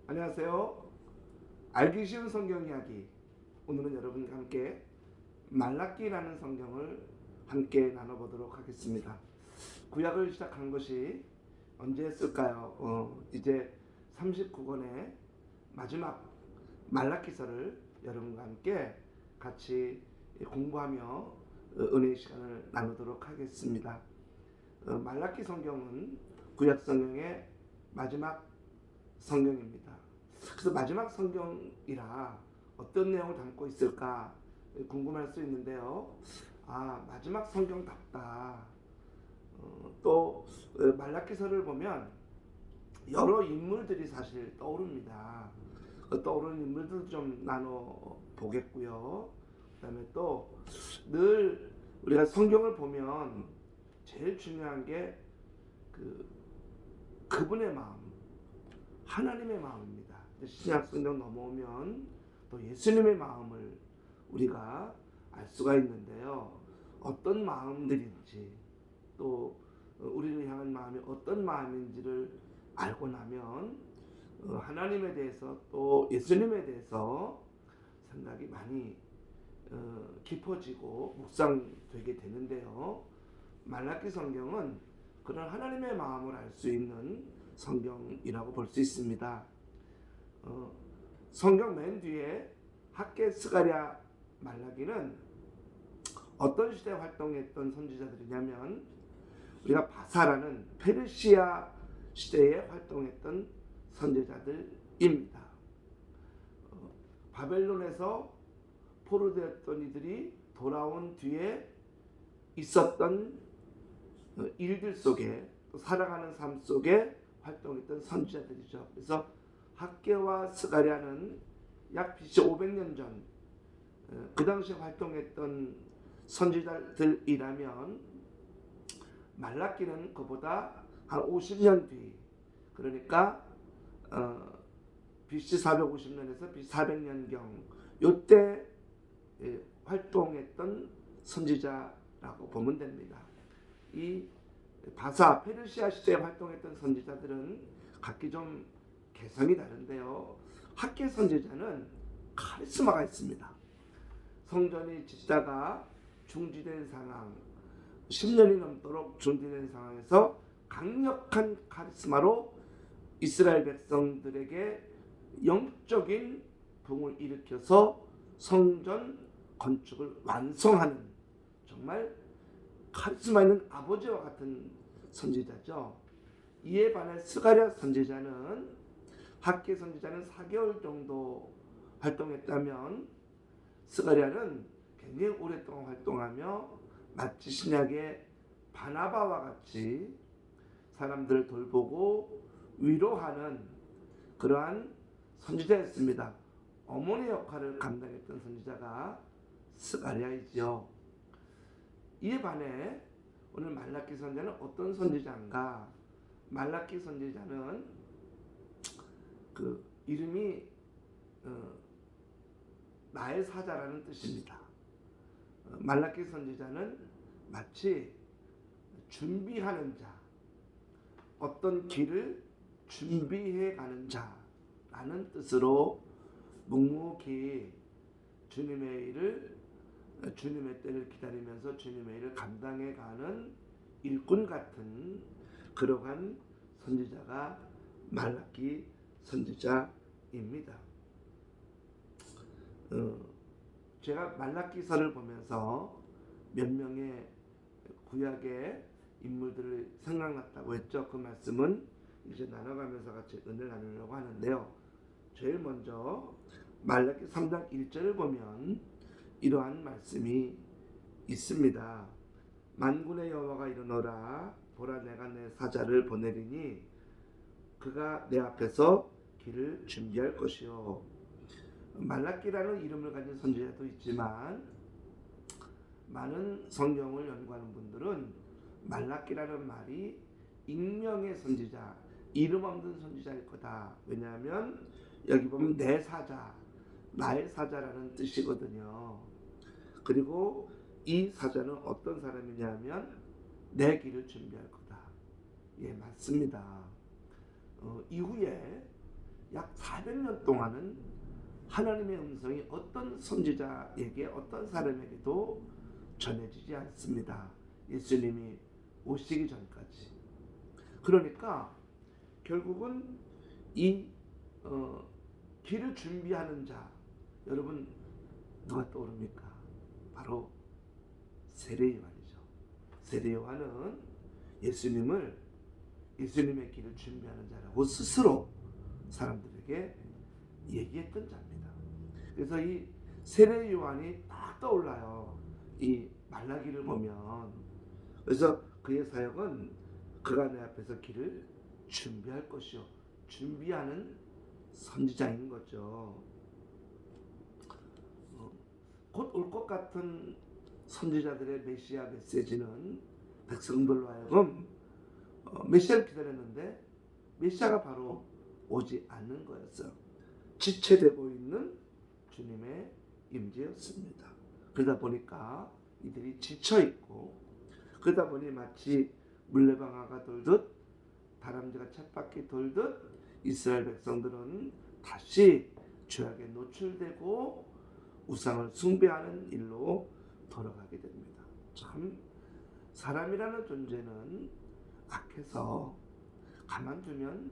안녕하세요. 알기 쉬운 성경 이야기. 오늘은 여러분과 함께 말라기라는 성경을 함께 나눠보도록 하겠습니다. 구약을 시작한 것이 언제 했을까요? 이제 39권의 마지막 말라기서를 여러분과 함께 같이 공부하며 은혜의 시간을 나누도록 하겠습니다. 말라기 성경은 구약 성경의 마지막 성경입니다. 그래서 마지막 성경이라 어떤 내용을 담고 있을까 궁금할 수 있는데요. 마지막 성경답다. 또 말라기서를 보면 여러 인물들이 사실 떠오릅니다. 떠오르는 인물들 좀 나눠 보겠고요. 그다음에 또 늘 우리가 성경을 보면 제일 중요한 게 그분의 마음, 하나님의 마음입니다. 신약 성경 넘어오면 또 예수님의 마음을 우리가 알 수가 있는데요. 어떤 마음들인지 또 우리를 향한 마음이 어떤 마음인지를 알고 나면 하나님에 대해서 또 예수님에 대해서 생각이 많이 깊어지고 묵상되게 되는데요. 말라기 성경은 그런 하나님의 마음을 알 수 있는 성경이라고 볼 수 있습니다. 성경 맨 뒤에 학개, 스가랴, 말라기는 어떤 시대에 활동했던 선지자들이냐면 우리가 바사라는 페르시아 시대에 활동했던 선지자들입니다. 바벨론에서 포로되었던 이들이 돌아온 뒤에 있었던 일들 속에 살아가는 삶 속에 활동했던 선지자들이죠. 그래서 학개와 스가랴는 약 BC 500년 전 그 당시에 활동했던 선지자들이라면 말라기는 그보다 한 50년 뒤, 그러니까 BC 450년에서 BC 400년경 요때 활동했던 선지자라고 보면 됩니다. 이 바사 페르시아 시대에 활동했던 선지자들은 각기 좀 개성이 다른데요. 학개 선지자는 카리스마가 있습니다. 성전이 짓다가 중지된 상황, 10년이 넘도록 중지된 상황에서 강력한 카리스마로 이스라엘 백성들에게 영적인 부흥을 일으켜서 성전 건축을 완성하는 정말 카리스마 있는 아버지와 같은 선지자죠. 이에 반해 스가랴 선지자는 학개 선지자는 4개월 정도 활동했다면 스가랴는 굉장히 오랫동안 활동하며 마치 신약의 바나바와 같이 사람들을 돌보고 위로하는 그러한 선지자였습니다. 어머니 역할을 감당했던 선지자가 스가랴이죠. 이에 반해 오늘 말라기 선지자는 어떤 선지자인가? 말라기 선지자는 그 이름이 나의 사자라는 뜻입니다. 말라기 선지자는 마치 준비하는 자, 어떤 길을 준비해 가는 자라는 뜻으로 묵묵히 주님의 때를 기다리면서 주님의 일을 감당해 가는 일꾼 같은 그러한 선지자가 말라기 선지자입니다. 제가 말라기서를 보면서 몇 명의 구약의 인물들을 생각났다고 했죠. 그 말씀은 이제 나눠가면서 같이 은혜를 나누려고 하는데요. 제일 먼저 말라기 3장 1절을 보면 이러한 말씀이 있습니다. 만군의 여호와가 이르노라, 보라 내가 내 사자를 보내리니 그가 내 앞에서 길을 준비할 것이요. 말라기라는 이름을 가진 선지자도 있지만 많은 성경을 연구하는 분들은 말라기라는 말이 익명의 선지자, 이름 없는 선지자일 거다. 왜냐하면 여기 보면 내 사자, 나의 사자라는 뜻이거든요. 그리고 이 사자는 어떤 사람이냐면 내 길을 준비할 거다. 예, 맞습니다. 이후에 약 400년 동안은 하나님의 음성이 어떤 선지자에게 어떤 사람에게도 전해지지 않습니다. 예수님이 오시기 전까지. 그러니까 결국은 이 길을 준비하는 자, 여러분 누가 떠오릅니까? 바로 세례 요한이죠. 세례 요한은 예수님의 길을 준비하는 자라고 스스로 사람들에게 얘기했던 자입니다. 그래서 이 세례 요한이 딱 떠올라요. 이 말라기를 보면. 그래서 그의 사역은 그가 내 앞에서 길을 준비할 것이요, 준비하는 선지자인 거죠. 곧 올 것 같은 선지자들의 메시아 메시지는 백성들로 하여금 메시아를 기다렸는데 메시아가 바로 오지 않는 거였어요. 지체되고 있는 주님의 임재였습니다. 그러다 보니까 이들이 지쳐있고, 그러다 보니 마치 물레방아가 돌듯 다람쥐가 쳇바퀴 돌듯 이스라엘 백성들은 다시 죄악에 노출되고 우상을 숭배하는 일로 돌아가게 됩니다. 참 사람이라는 존재는 악해서 가만두면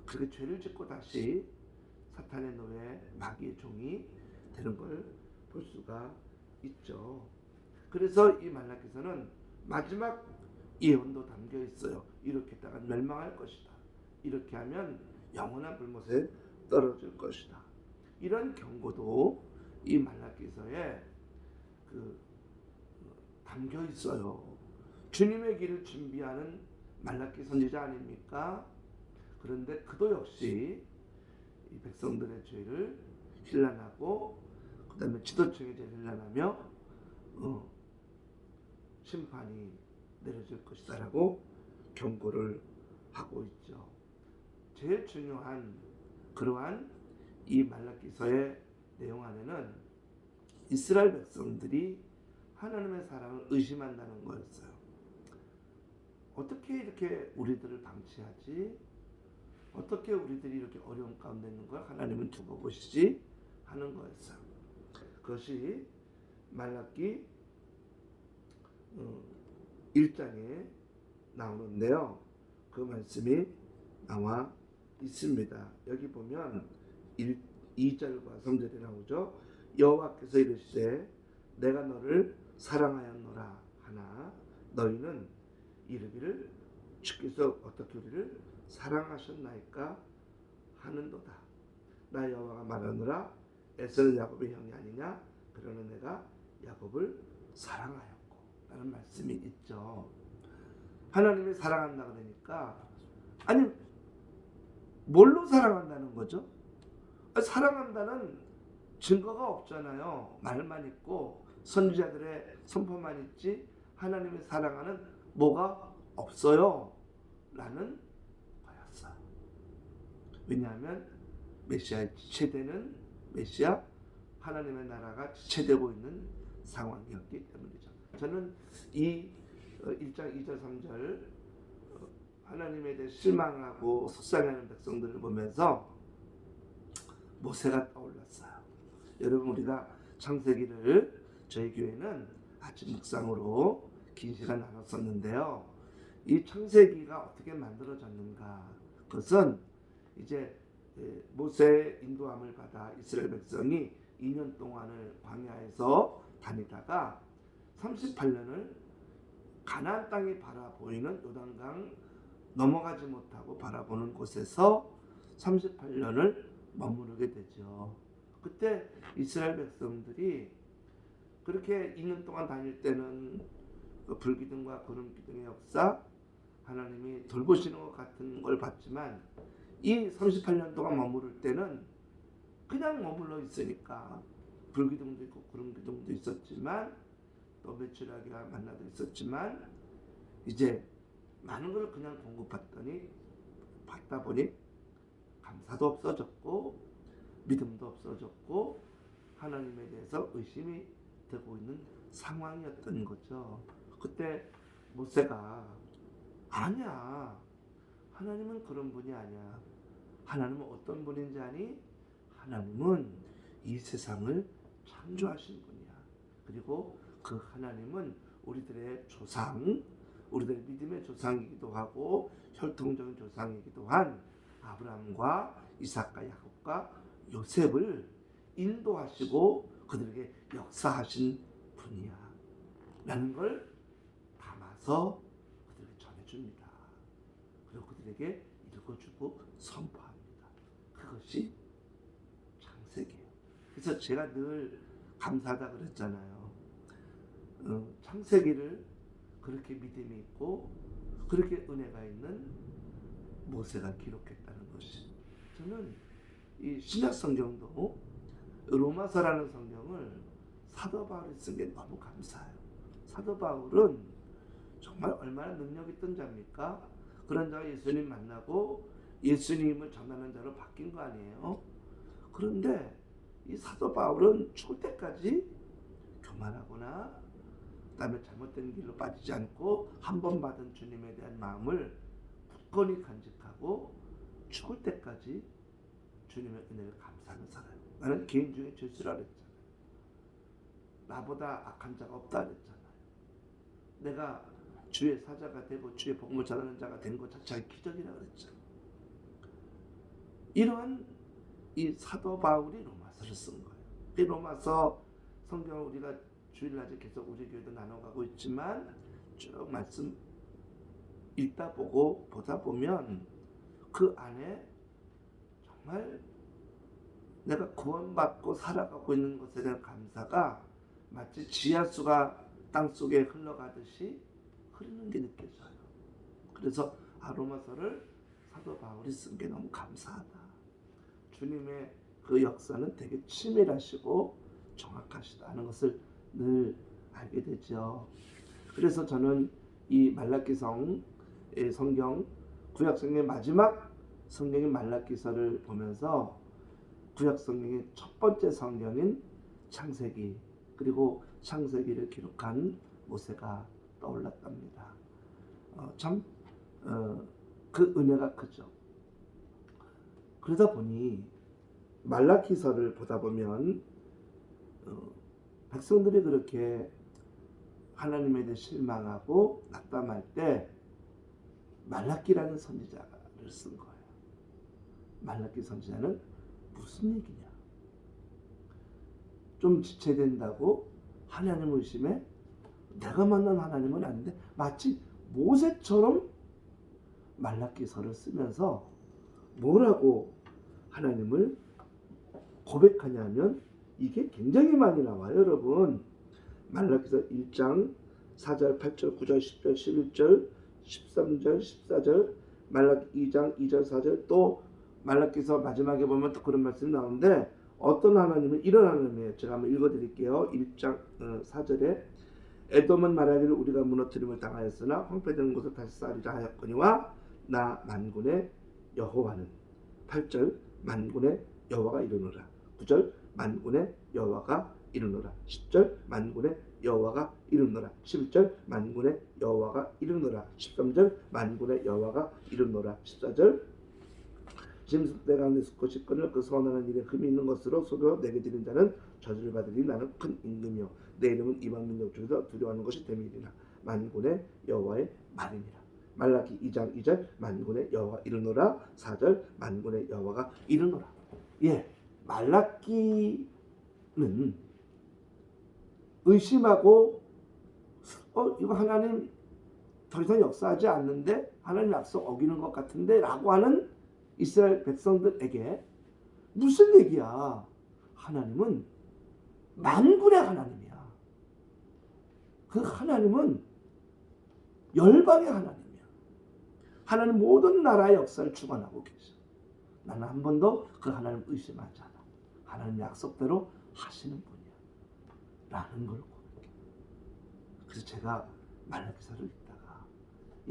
그렇게 죄를 짓고 다시 사탄의 노예, 마귀의 종이 되는 걸 볼 수가 있죠. 그래서 이 말라기서는 마지막 예언도 담겨 있어요. 이렇게 했다가 멸망할 것이다. 이렇게 하면 영원한 불못에 떨어질 것이다. 이런 경고도 이 말라기서에 담겨 있어요. 주님의 길을 준비하는 말라기 선지자 아닙니까? 그런데 그도 역시 이 백성들의 죄를 힐난하고, 그 다음에 지도층의 죄를 힐난하며 심판이 내려질 것이다 라고 경고를 하고 있죠. 제일 중요한 그러한 이 말라기서의 내용 안에는 이스라엘 백성들이 하나님의 사랑을 의심한다는 거였어요. 어떻게 이렇게 우리들을 방치하지? 어떻게 우리들이 이렇게 어려운 가운데 있는 걸 하나님은 두고 보시지? 하는 거였어요. 그것이 말라기 1장에 나오는데요. 그 말씀이 나와 있습니다. 여기 보면 2절과 3절에 나오죠. 여호와께서 이르시되 내가 너를 사랑하였노라 하나 너희는 이르기를 주께서 어떻게 우리를 사랑하셨나이까 하는도다. 나 여호와가 말하노라 에서는 야곱의 형이 아니냐 그러나 내가 야곱을 사랑하였고 라는 말씀이 있죠. 하나님이 사랑한다 그러니까, 아니 뭘로 사랑한다는 거죠? 사랑한다는 증거가 없잖아요. 말만 있고 선지자들의 선포만 있지 하나님이 사랑하는 뭐가 없어요 라는 거였어요. 왜냐하면 메시아의 지체되는 메시아, 하나님의 나라가 지체되고 있는 상황이었기 때문이죠. 저는 이 1장 2절 3절 하나님에 대해 실망하고 속상해하는 백성들을 보면서 모세가 떠올랐어요. 여러분, 우리가 창세기를 저희 교회는 아침 묵상으로 긴 시간 나눴었는데요. 이 창세기가 어떻게 만들어졌는가? 그것은 이제 모세의 인도함을 받아 이스라엘 백성이 2년 동안을 광야에서 다니다가 38년을 가나안 땅이 바라보이는 요단강 넘어가지 못하고 바라보는 곳에서 38년을 머무르게 되죠. 그때 이스라엘 백성들이 그렇게 2년 동안 다닐 때는 불기둥과 구름기둥의 역사, 하나님이 돌보시는 것 같은 걸 봤지만 이 38년 동안 머무를 때는 그냥 머물러 있으니까 불기둥도 있고 구름기둥도 있었지만 또 메추라기와 만나도 있었지만 이제 많은 걸 그냥 받다 보니 감사도 없어졌고 믿음도 없어졌고 하나님에 대해서 의심이 되고 있는 상황이었던 거죠. 그때 모세가 아니야, 하나님은 그런 분이 아니야. 하나님은 어떤 분인지 아니? 하나님은 이 세상을 창조하신 분이야. 그리고 그 하나님은 우리들의 조상, 우리들의 믿음의 조상이기도 하고 혈통적인 조상이기도 한 아브라함과 이삭과 야곱과 요셉을 인도하시고 그들에게 역사하신 분이야 라는 걸 담아서 그들에게 전해줍니다. 그리고 그들에게 읽어주고 선포합니다. 그것이 창세기예요. 그래서 제가 늘 감사하다 그랬잖아요. 창세기를 그렇게 믿음이 있고 그렇게 은혜가 있는 모세가 기록했다는 것이, 저는 이 신약 성경도 로마서라는 성경을 사도 바울이 쓴 게 너무 감사해요. 사도 바울은 정말 얼마나 능력 있던 자입니까? 그런 자가 예수님 만나고 예수님을 전하는 자로 바뀐 거 아니에요? 그런데 이 사도 바울은 죽을 때까지 교만하거나 그다음에 잘못된 길로 빠지지 않고 한 번 받은 주님에 대한 마음을 굳건히 간직하고 죽을 때까지 주님의 은혜를 감사하는 사람. 나는 개인 중에 죄수라 그랬잖아요. 나보다 악한 자가 없다 그랬잖아요. 내가 주의 사자가 되고 주의 복음을 전하는 자가 된 것 자체가 기적이라 그랬잖아요. 이러한 이 사도 바울이 로마서를 쓴 거예요. 이 로마서 성경을 우리가 주일날에 계속 우리 교회도 나눠가고 있지만 쭉 말씀 읽다 보고 보다 보면 그 안에 정말 내가 구원받고 살아가고 있는 것에 대한 감사가 마치 지하수가 땅속에 흘러가듯이 흐르는 게 느껴져요. 그래서 로마서를 사도 바울이 쓴 게 너무 감사하다. 주님의 그 역사는 되게 치밀하시고 정확하시다는 것을 늘 알게 되죠. 그래서 저는 이 말라기성의 성경, 구약성경의 마지막 성경인 말라기서를 보면서 구약성경의 첫 번째 성경인 창세기, 그리고 창세기를 기록한 모세가 떠올랐답니다. 그 은혜가 크죠. 그러다 보니 말라기서를 보다 보면 백성들이 그렇게 하나님에 대해 실망하고 낙담할 때 말라기라는 선지자를 쓴 거예요. 말라기 선지자는 무슨 얘기냐? 좀 지체된다고 하나님 의심에 내가 만난 하나님은 아닌데 마치 모세처럼 말라기서를 쓰면서 뭐라고 하나님을 고백하냐면 이게 굉장히 많이 나와요, 여러분. 말라기서 1장 4절, 8절, 9절, 10절, 11절, 13절, 14절, 말라기 2장 2절, 4절, 또 말라기서 마지막에 보면 또 그런 말씀이 나오는데 어떤 하나님은 이런 하나님이에요. 제가 한번 읽어드릴게요. 1장 4절에 에돔은 말하기를 우리가 무너뜨림을 당하였으나 황폐되는 곳을 다시 쌓으리라 하였거니와 나 만군의 여호와는 8절 만군의 여호와가 이르노라. 9절 만군의 여호와가 이르노라. 10절 만군의 여호와가 이르노라. 11절 만군의 여호와가 이르노라. 13절 만군의 여호와가 이르노라. 14절 짐승떼가 내 수컷이 끈을 그 선하는 일에 흠이 있는 것으로 소리로 내게 드린 자는 저주를 받으리. 나는 큰 임금이요 내 이름은 이방 민족 중에서 두려워하는 것이 됨이리라. 만군의 여호와의 말이니라. 말라기 2장 2절 만군의 여호와가 이르노라. 4절 만군의 여호와가 이르노라. 예, 말라기는 의심하고 이거 하나님 더 이상 역사하지 않는데 하나님 약속 어기는 것 같은데 라고 하는 이스라엘 백성들에게 무슨 얘기야? 하나님은 만군의 하나님이야. 그 하나님은 열방의 하나님이야. 하나님 모든 나라의 역사를 주관하고 계셔. 나는 한 번도 그 하나님 의심하지 않아. 하나님 약속대로 하시는 분이야 라는 걸 고백해. 그래서 제가 말라기서를 읽다가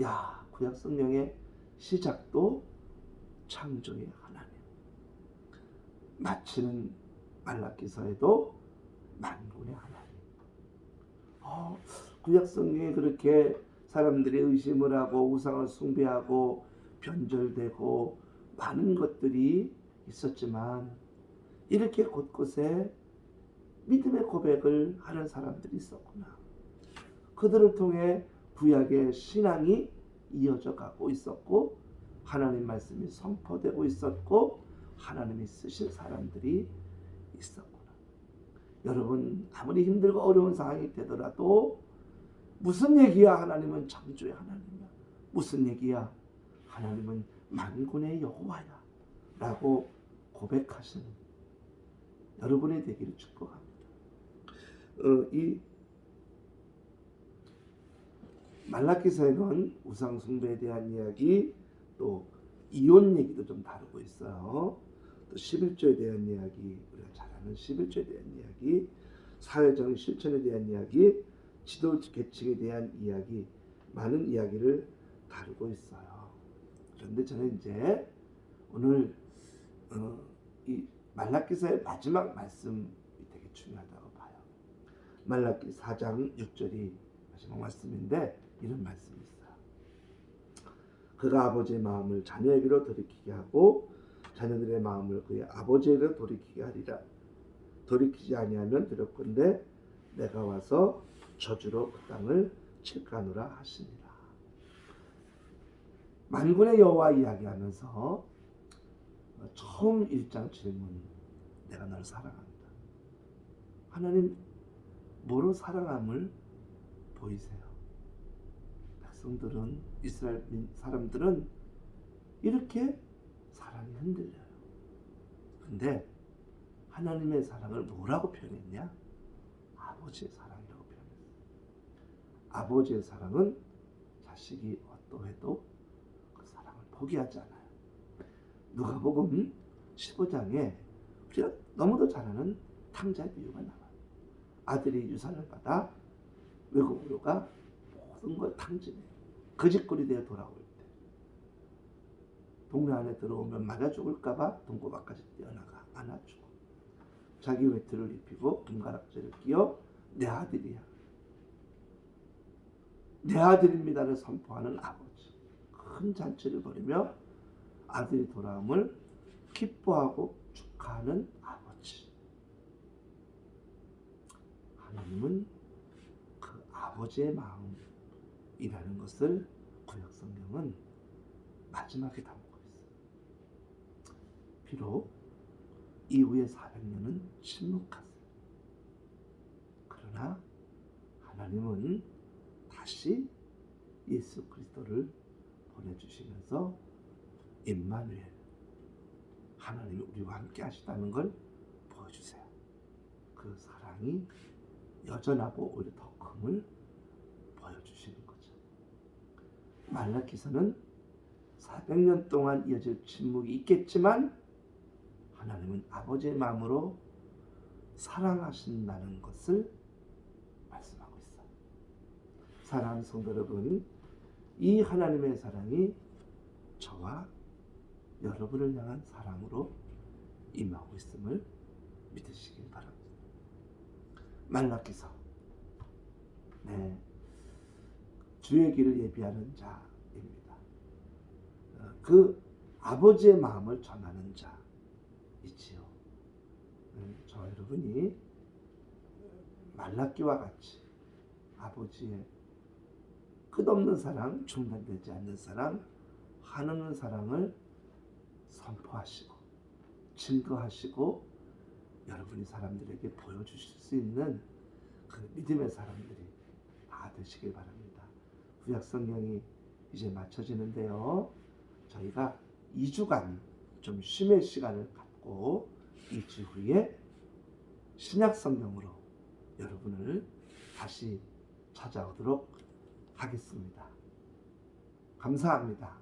야, 구약 성경의 시작도 창조의 하나님, 마치는 말라기서에도 만군의 하나님. 구약 성경에 그렇게 사람들이 의심을 하고 우상을 숭배하고 변절되고 많은 것들이 있었지만 이렇게 곳곳에 믿음의 고백을 하는 사람들이 있었구나. 그들을 통해 구약의 신앙이 이어져 가고 있었고 하나님 말씀이 선포되고 있었고 하나님이 쓰신 사람들이 있었구나. 여러분 아무리 힘들고 어려운 상황이 되더라도 무슨 얘기야? 하나님은 창조의 하나님이야. 무슨 얘기야? 하나님은 만군의 여호와야 라고 고백하시는 여러분이 되기를 축복합니다. 이 말라기서에는 우상 숭배에 대한 이야기, 또 이혼 얘기도 좀 다루고 있어요. 또 11조에 대한 이야기, 우리가 잘 아는 11조에 대한 이야기, 사회적 실천에 대한 이야기, 지도 계층에 대한 이야기, 많은 이야기를 다루고 있어요. 그런데 저는 이제 오늘 이 말라기서의 마지막 말씀이 되게 중요하다고 봐요. 말라기 4장 6절이 마지막 말씀인데 이런 말씀이 있어요. 그가 아버지의 마음을 자녀에게로 돌이키게 하고 자녀들의 마음을 그의 아버지에게로 돌이키게 하리라. 돌이키지 아니하면 두렵건대 내가 와서 저주로 그 땅을 칠까노라 하시니라. 만군의 여호와 이야기하면서 처음 1장 질문, 내가 널 사랑한다. 하나님 뭐로 사랑함을 보이세요? 백성들은, 이스라엘 사람들은 이렇게 사랑이 흔들려요. 근데 하나님의 사랑을 뭐라고 표현했냐? 아버지의 사랑이라고 표현했어요. 아버지의 사랑은 자식이 어떠해도 그 사랑을 포기하지 않아요. 누가복음 15장에 우리가 너무도 잘 아는 탕자의 비유가 나와요. 아들이 유산을 받아 외국으로 가 모든 걸 탕진해요. 거짓골이 되어 돌아올 때 동네 안에 들어오면 맞아 죽을까봐 동고 밖까지 뛰어나가 안아주고 자기 외투를 입히고 금가락지를 끼워 내 아들이야, 내 아들입니다를 선포하는 아버지. 큰 잔치를 벌이며 아들이 돌아옴을 기뻐하고 축하하는 아버지. 하나님은 그 아버지의 마음이라는 것을 구약 성경은 마지막에 담고 있어요. 비록 이후의 400년은 침묵하세요. 그러나 하나님은 다시 예수 그리스도를 보내주시면서 임마누엘, 하나님이 우리와 함께 하시다는 걸 보여주세요. 그 사랑이 여전하고 오히려 더 큼을 보여주시는 거죠. 말라기서는 400년 동안 이어질 침묵이 있겠지만 하나님은 아버지의 마음으로 사랑하신다는 것을 말씀하고 있어요. 사랑하는 성도 여러분, 이 하나님의 사랑이 저와 여러분을 향한 사랑으로 임하고 있음을 믿으시길 바랍니다. 말라기서, 주의 길을 예비하는 자입니다. 그 아버지의 마음을 전하는 자이지요. 저 여러분이 말라기와 같이 아버지의 끝없는 사랑, 중단되지 않는 사랑, 한없는 사랑을 선포하시고 증거하시고 여러분이 사람들에게 보여주실 수 있는 그 믿음의 사람들이 다 되시길 바랍니다. 구약 성경이 이제 마쳐지는데요. 저희가 2주간 좀 쉼의 시간을 갖고 2주 후에 신약 성경으로 여러분을 다시 찾아오도록 하겠습니다. 감사합니다.